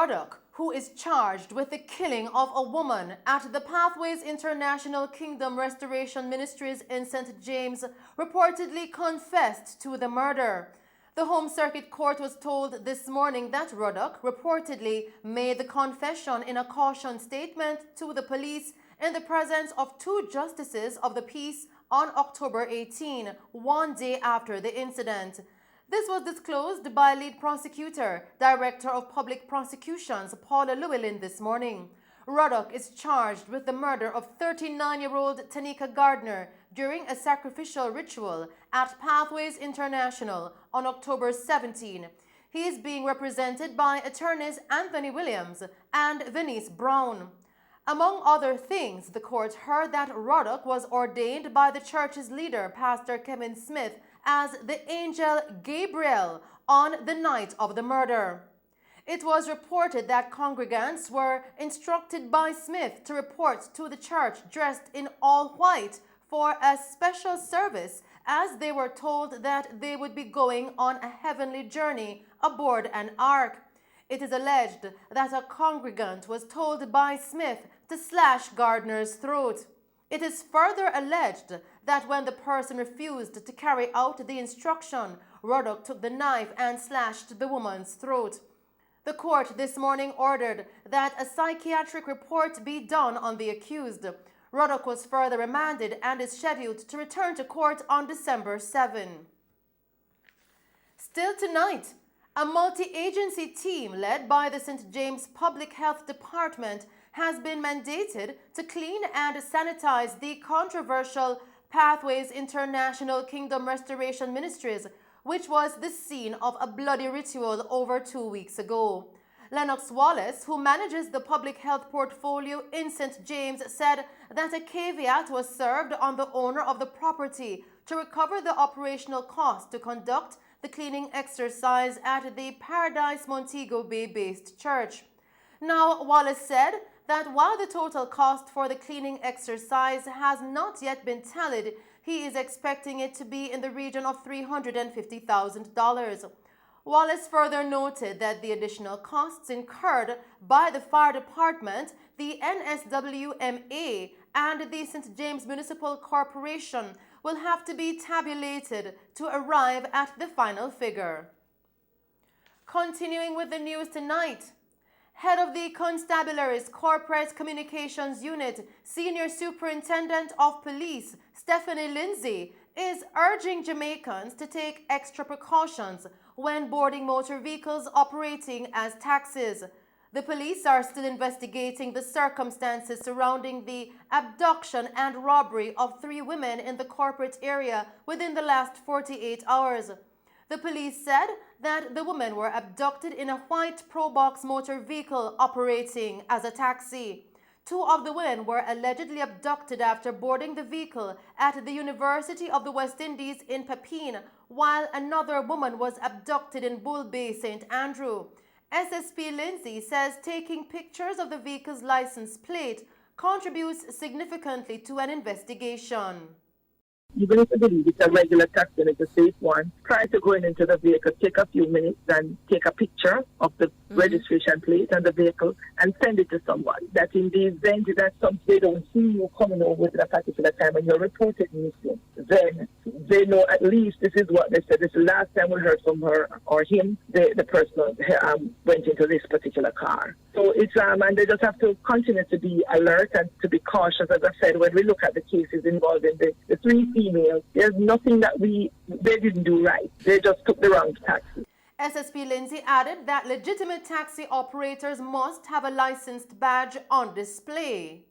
Rodok, who is charged with the killing of a woman at the Pathways International Kingdom Restoration Ministries in St. James, reportedly confessed to the murder. The Home Circuit Court was told this morning that Rodok reportedly made the confession in a caution statement to the police in the presence of two justices of the peace on October 18, one day after the incident. This was disclosed by lead prosecutor, Director of Public Prosecutions, Paula Llewellyn, this morning. Rodok is charged with the murder of 39-year-old Tanika Gardner during a sacrificial ritual at Pathways International on October 17. He is being represented by attorneys Anthony Williams and Venice Brown. Among other things, the court heard that Rodok was ordained by the church's leader, Pastor Kevin Smith, as the angel Gabriel on the night of the murder. It was reported that congregants were instructed by Smith to report to the church dressed in all white for a special service, as they were told that they would be going on a heavenly journey aboard an ark. It is alleged that a congregant was told by Smith to slash Gardner's throat. It is further alleged that when the person refused to carry out the instruction, Rodok took the knife and slashed the woman's throat. The court this morning ordered that a psychiatric report be done on the accused. Rodok was further remanded and is scheduled to return to court on December 7. Still tonight, a multi-agency team led by the St. James Public Health Department has been mandated to clean and sanitize the controversial Pathways International Kingdom Restoration Ministries, which was the scene of a bloody ritual over 2 weeks ago. Lennox Wallace, who manages the public health portfolio in St. James, said that a caveat was served on the owner of the property to recover the operational cost to conduct the cleaning exercise at the Paradise Montego Bay-based church. Now, Wallace said that while the total cost for the cleaning exercise has not yet been tallied, he is expecting it to be in the region of $350,000. Wallace further noted that the additional costs incurred by the fire department, the NSWMA, and the St. James Municipal Corporation will have to be tabulated to arrive at the final figure. Continuing with the news tonight, Head of the Constabulary's Corporate Communications Unit, Senior Superintendent of Police, Stephanie Lindsay, is urging Jamaicans to take extra precautions when boarding motor vehicles operating as taxis. The police are still investigating the circumstances surrounding the abduction and robbery of 3 women in the corporate area within the last 48 hours. The police said that the women were abducted in a white Probox motor vehicle operating as a taxi. 2 of the women were allegedly abducted after boarding the vehicle at the University of the West Indies in Pepin, while another woman was abducted in Bull Bay, St. Andrew. SSP Lindsay says taking pictures of the vehicle's license plate contributes significantly to an investigation. Even if you believe it's a regular taxi and it's a safe one, try to going into the vehicle, take a few minutes and take a picture of the registration plate and the vehicle and send it to someone. That in the event that they don't see you coming over at a particular time and you're reported missing, then they know at least this is what they said. This is the last time we heard from her or him, the person went into this particular car. So it's, and they just have to continue to be alert and to be cautious. As I said, when we look at the cases involving the 3 females, there's nothing that they didn't do right. They just took the wrong taxi. SSP Lindsay added that legitimate taxi operators must have a licensed badge on display.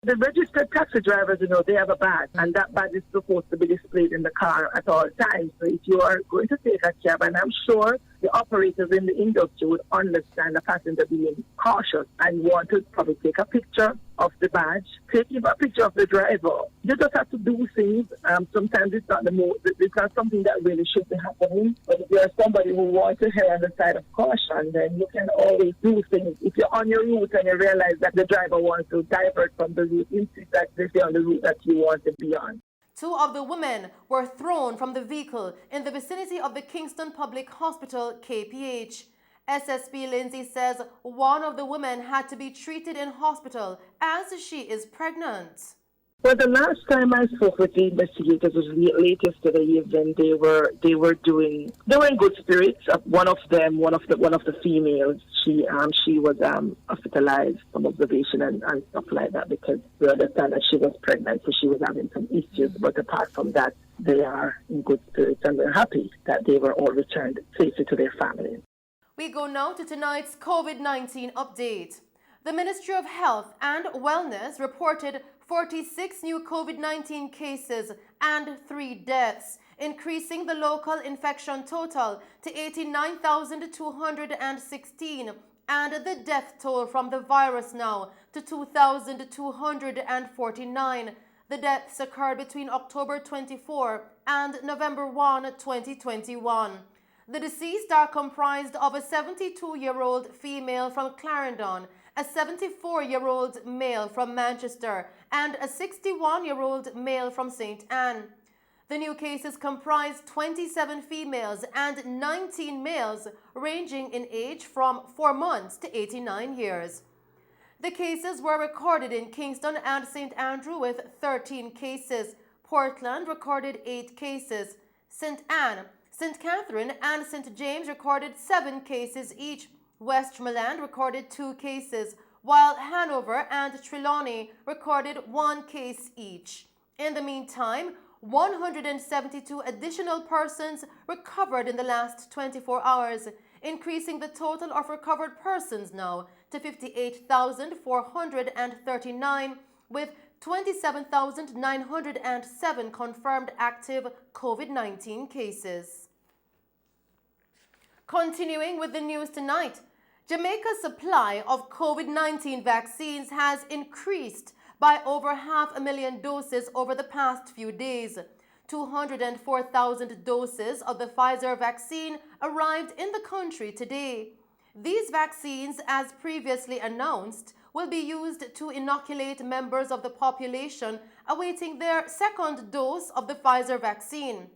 The registered taxi drivers, they have a badge, and that badge is supposed to be displayed in the car at all times. So if you are going to take a cab, and I'm sure the operators in the industry would understand the passenger being cautious and want to probably take a picture of the badge, take a picture of the driver. You just have to do things. Sometimes it's not it's not something that really should be happening. But if you're somebody who wants to err on the side of caution, then you can always do things. If you're on your route and you realize that the driver wants to divert from the route, insist that they stay on the route that you want to be on. 2 of the women were thrown from the vehicle in the vicinity of the Kingston Public Hospital, KPH. SSP Lindsay says one of the women had to be treated in hospital as she is pregnant. Well, the last time I spoke with the investigators was late yesterday evening. They were in good spirits. One of the females, she was hospitalized from observation and stuff like that because we understand that she was pregnant, so she was having some issues. But apart from that, they are in good spirits and we're happy that they were all returned safely to their families. We go now to tonight's COVID-19 update. The Ministry of Health and Wellness reported 46 new COVID-19 cases and 3 deaths, increasing the local infection total to 89,216 and the death toll from the virus now to 2,249. The deaths occurred between October 24 and November 1, 2021. The deceased are comprised of a 72-year-old female from Clarendon, a 74-year-old male from Manchester, and a 61-year-old male from St. Anne. The new cases comprise 27 females and 19 males, ranging in age from 4 months to 89 years. The cases were recorded in Kingston and St. Andrew with 13 cases. Portland recorded 8 cases. St. Anne, St. Catherine, and St. James recorded 7 cases each. Westmoreland recorded 2 cases, while Hanover and Trilani recorded 1 case each. In the meantime, 172 additional persons recovered in the last 24 hours, increasing the total of recovered persons now to 58,439, with 27,907 confirmed active COVID-19 cases. Continuing with the news tonight, Jamaica's supply of COVID-19 vaccines has increased by over 500,000 doses over the past few days. 204,000 doses of the Pfizer vaccine arrived in the country today. These vaccines, as previously announced, will be used to inoculate members of the population awaiting their second dose of the Pfizer vaccine.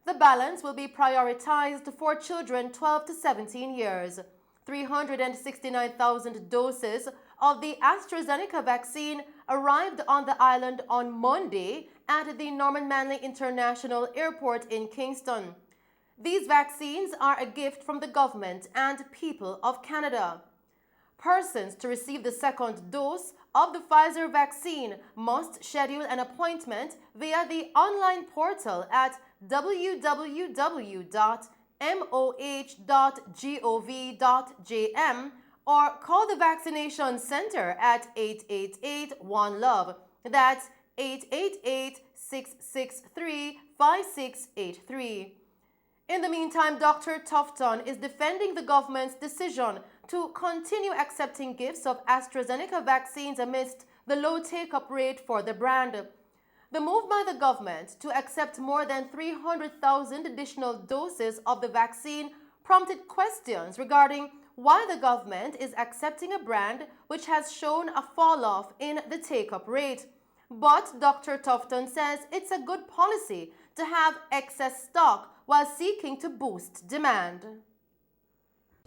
The balance will be prioritized for children 12 to 17 years. 369,000 doses of the AstraZeneca vaccine arrived on the island on Monday at the Norman Manley International Airport in Kingston. These vaccines are a gift from the government and people of Canada. Persons to receive the second dose of the Pfizer vaccine must schedule an appointment via the online portal at www.moh.gov.jm or call the vaccination center at 888-1LOVE. That's 888-663-5683. In the meantime, Dr. Tufton is defending the government's decision to continue accepting gifts of AstraZeneca vaccines amidst the low take-up rate for the brand. The move by the government to accept more than 300,000 additional doses of the vaccine prompted questions regarding why the government is accepting a brand which has shown a fall-off in the take-up rate. But Dr. Tufton says it's a good policy to have excess stock while seeking to boost demand.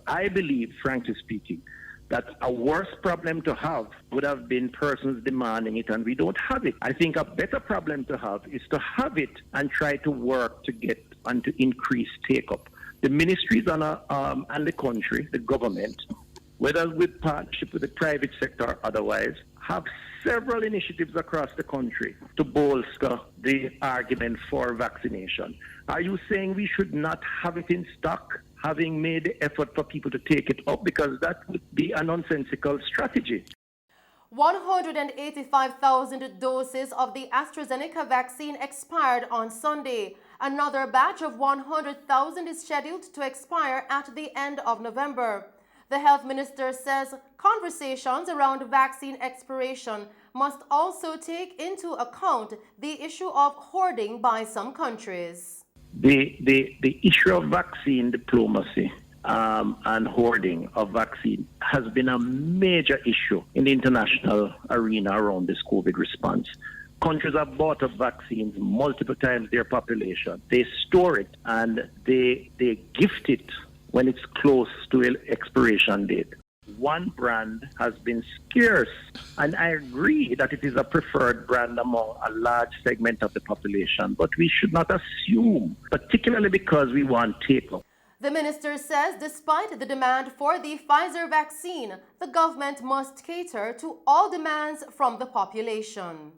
I believe, frankly speaking, that a worse problem to have would have been persons demanding it, and we don't have it. I think a better problem to have is to have it and try to work to get and to increase take-up. The ministries and the country, the government, whether with partnership with the private sector or otherwise, have several initiatives across the country to bolster the argument for vaccination. Are you saying we should not have it in stock, having made the effort for people to take it up? Because that would be a nonsensical strategy. 185,000 doses of the AstraZeneca vaccine expired on Sunday. Another batch of 100,000 is scheduled to expire at the end of November. The health minister says conversations around vaccine expiration must also take into account the issue of hoarding by some countries. The issue of vaccine diplomacy and hoarding of vaccine has been a major issue in the international arena around this COVID response. Countries have bought up vaccines multiple times their population. They store it and they gift it when it's close to expiration date. One brand has been scarce, and I agree that it is a preferred brand among a large segment of the population, but we should not assume, particularly because we want take-up. The minister says despite the demand for the Pfizer vaccine, the government must cater to all demands from the population.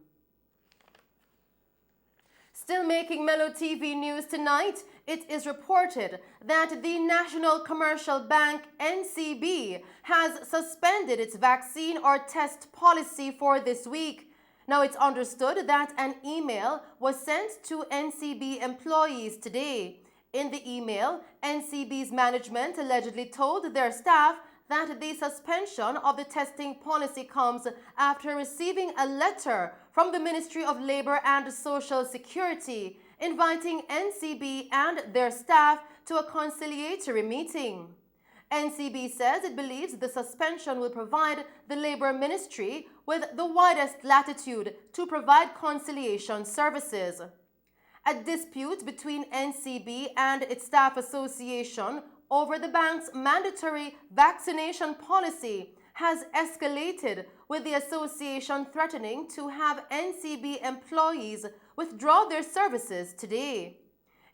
Still making Mellow TV news tonight, it is reported that the National Commercial Bank, NCB, has suspended its vaccine or test policy for this week. Now, it's understood that an email was sent to NCB employees today. In the email, NCB's management allegedly told their staff that the suspension of the testing policy comes after receiving a letter from the Ministry of Labour and Social Security inviting NCB and their staff to a conciliatory meeting. NCB says it believes the suspension will provide the Labour Ministry with the widest latitude to provide conciliation services. A dispute between NCB and its staff association over the bank's mandatory vaccination policy has escalated, with the association threatening to have NCB employees withdraw their services today.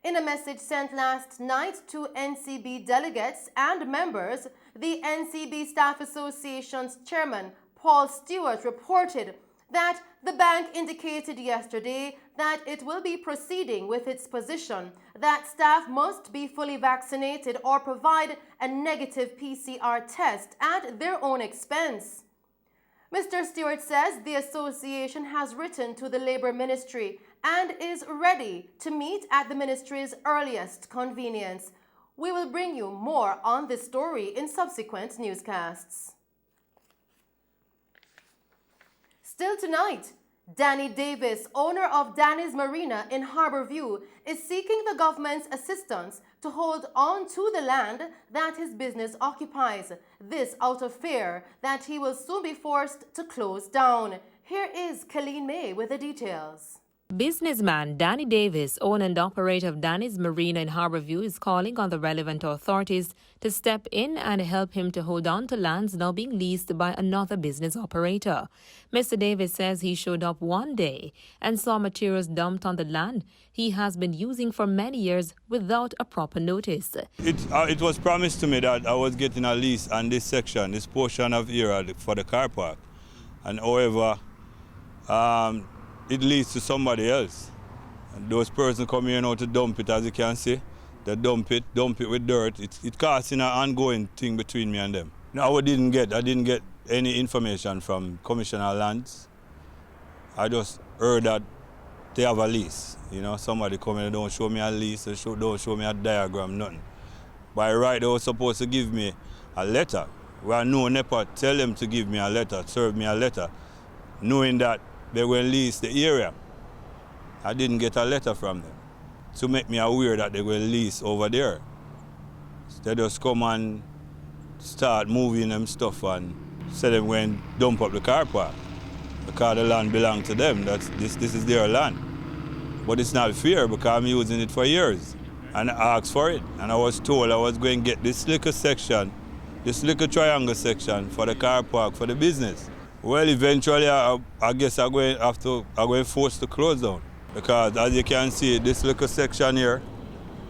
In a message sent last night to NCB delegates and members, the NCB Staff Association's chairman, Paul Stewart, reported that the bank indicated yesterday that it will be proceeding with its position that staff must be fully vaccinated or provide a negative PCR test at their own expense. Mr. Stewart says the association has written to the Labour Ministry and is ready to meet at the ministry's earliest convenience. We will bring you more on this story in subsequent newscasts. Still tonight, Danny Davis, owner of Danny's Marina in Harbourview, is seeking the government's assistance to hold on to the land that his business occupies. This out of fear that he will soon be forced to close down. Here is Colleen May with the details. Businessman Danny Davis, owner and operator of Danny's Marina in Harbourview, is calling on the relevant authorities to step in and help him to hold on to lands now being leased by another business operator. Mr. Davis says he showed up one day and saw materials dumped on the land he has been using for many years without a proper notice. It was promised to me that I was getting a lease on this section, this portion of area for the car park. And however, it leads to somebody else. And those persons come here now to dump it, as you can see. They dump it with dirt. It causing an ongoing thing between me and them. No, I didn't get any information from Commissioner of Lands. I just heard that they have a lease. You know, somebody come in and don't show me a lease, don't show me a diagram, nothing. By right, they were supposed to give me a letter. Well, no NEPA tell them to give me a letter, serve me a letter, knowing that they will lease the area. I didn't get a letter from them to make me aware that they will lease over there. They just come and start moving them stuff and say them when dump up the car park. Because the land belongs to them. This is their land. But it's not fair because I'm using it for years. And I asked for it. And I was told I was going to get this little section, this little triangle section for the car park, for the business. Well, eventually, I guess I'm going to force to close down. Because as you can see, this little section here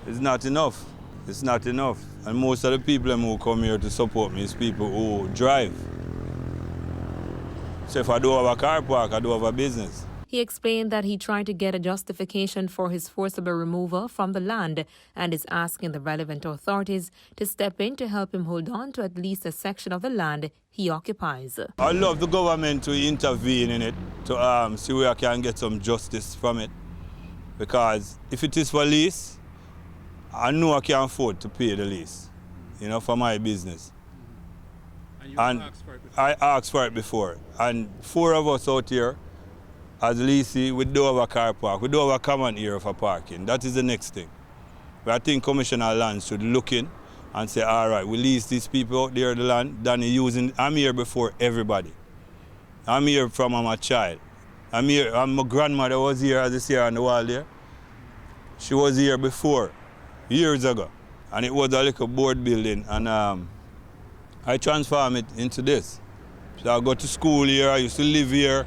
is not enough. It's not enough. And most of the people who come here to support me is people who drive. So if I don't have a car park, I don't have a business. He explained that he tried to get a justification for his forcible removal from the land and is asking the relevant authorities to step in to help him hold on to at least a section of the land he occupies. I love the government to intervene in it, to see where I can get some justice from it. Because if it is for lease, I know I can afford to pay the lease, you know, for my business. And asked for it before. I asked for it before. And 4 of us out here, as leasee, we don't have a car park. We don't have a common area for parking. That is the next thing. But I think Commissioner of Lands should look in and say, all right, we lease these people out there the land. I'm here before everybody. I'm here from I'm a child. My grandmother was here, as you see on the wall there. She was here before, years ago. and it was a little board building, and I transformed it into this. So I go to school here, I used to live here.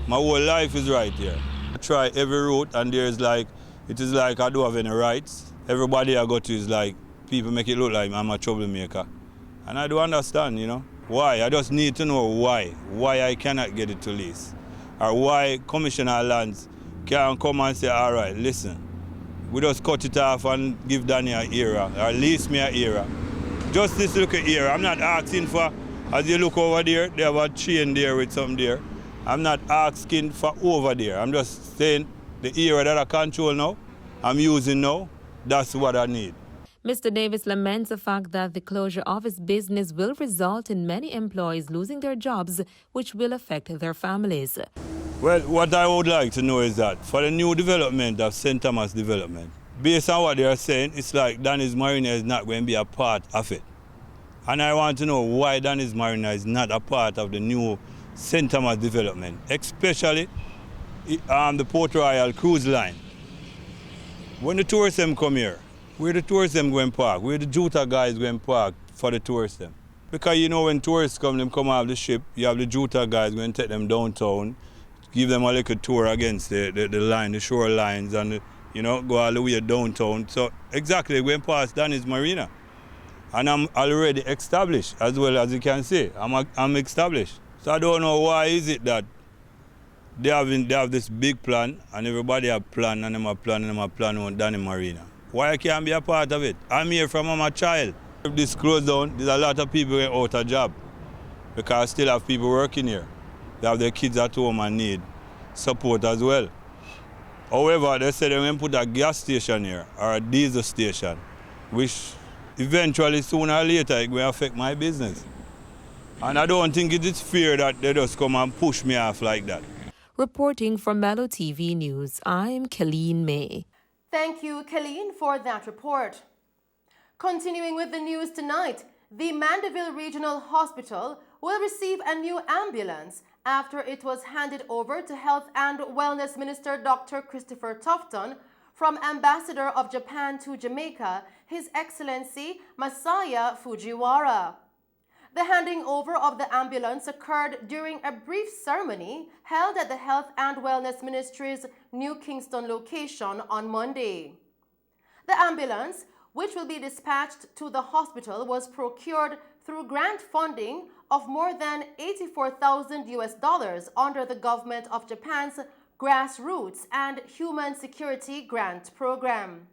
My whole life is right here. I try every route, and it is like I don't have any rights. Everybody I go to is like, people make it look like I'm a troublemaker. And I don't understand, you know. Why? I just need to know why I cannot get it to lease. Or why Commissioner of Lands can't come and say, all right, listen, we just cut it off and give Danny an era, or lease me an era. Just this little era. I'm not asking for, as you look over there, they have a chain there with something there. I'm not asking for over there. I'm just saying the era that I control now, I'm using now, that's what I need. Mr. Davis laments the fact that the closure of his business will result in many employees losing their jobs, which will affect their families. Well, what I would like to know is that for the new development of St. Thomas Development, based on what they are saying, it's like Danny's Marina is not going to be a part of it. And I want to know why Danny's Marina is not a part of the new St. Thomas Development, especially the Port Royal cruise line. When the tourists come here, where the tourists going to park? Where the Juta guys going to park for the tourists? Because you know when tourists come off the ship, you have the Juta guys going to take them downtown, give them a little tour against the line, the shore lines, and go all the way downtown. So exactly, we're going past Danny's Marina. And I'm already established, as well as you can see. I'm established. So I don't know why is it that they have this big plan, and everybody have plan, and them have plan, and them have plan on Danny Marina. Why I can't be a part of it? I'm here from I'm a child. If this closed down, there's a lot of people out of job, because I still have people working here. They have their kids at home and need support as well. However, they said they're going to put a gas station here, or a diesel station, which eventually, sooner or later, it will affect my business. And I don't think it is fair that they just come and push me off like that. Reporting from Mellow TV News, I'm Colleen May. Thank you, Colleen, for that report. Continuing with the news tonight, the Mandeville Regional Hospital will receive a new ambulance after it was handed over to Health and Wellness Minister Dr. Christopher Tufton from Ambassador of Japan to Jamaica, His Excellency Masaya Fujiwara. The handing over of the ambulance occurred during a brief ceremony held at the Health and Wellness Ministry's New Kingston location on Monday. The ambulance, which will be dispatched to the hospital, was procured through grant funding of more than $84,000 under the Government of Japan's Grassroots and Human Security Grant Program.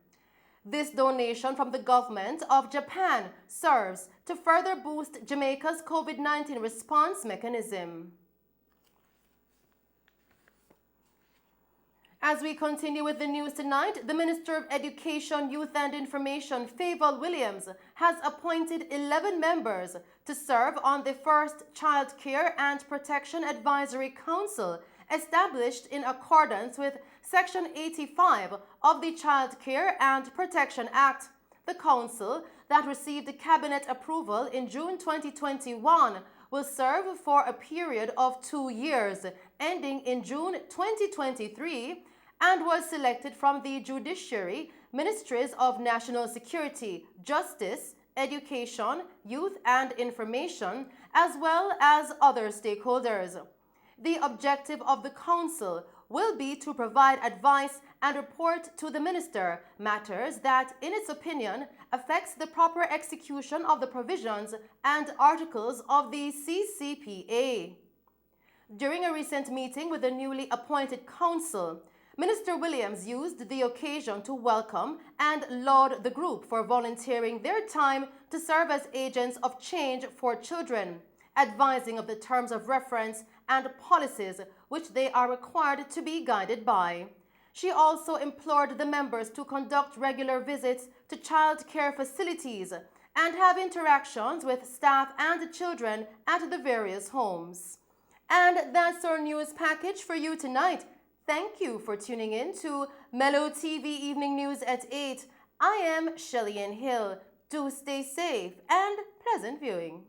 This donation from the Government of Japan serves to further boost Jamaica's COVID-19 response mechanism. As we continue with the news tonight, the Minister of Education, Youth and Information, Favour Williams, has appointed 11 members to serve on the first Child Care and Protection Advisory Council, established in accordance with Section 85 of the Child Care and Protection Act. The council, that received Cabinet approval in June 2021, will serve for a period of 2 years, ending in June 2023, and was selected from the Judiciary, Ministries of National Security, Justice, Education, Youth and Information, as well as other stakeholders. The objective of the council will be to provide advice and report to the minister matters that, in its opinion, affects the proper execution of the provisions and articles of the CCPA. During a recent meeting with the newly appointed council, Minister Williams used the occasion to welcome and laud the group for volunteering their time to serve as agents of change for children, advising of the terms of reference and policies which they are required to be guided by. She also implored the members to conduct regular visits to child care facilities and have interactions with staff and children at the various homes. And that's our news package for you tonight. Thank you for tuning in to Mellow TV Evening News at 8. I am Shelley-Ann Hill. Do stay safe and pleasant viewing.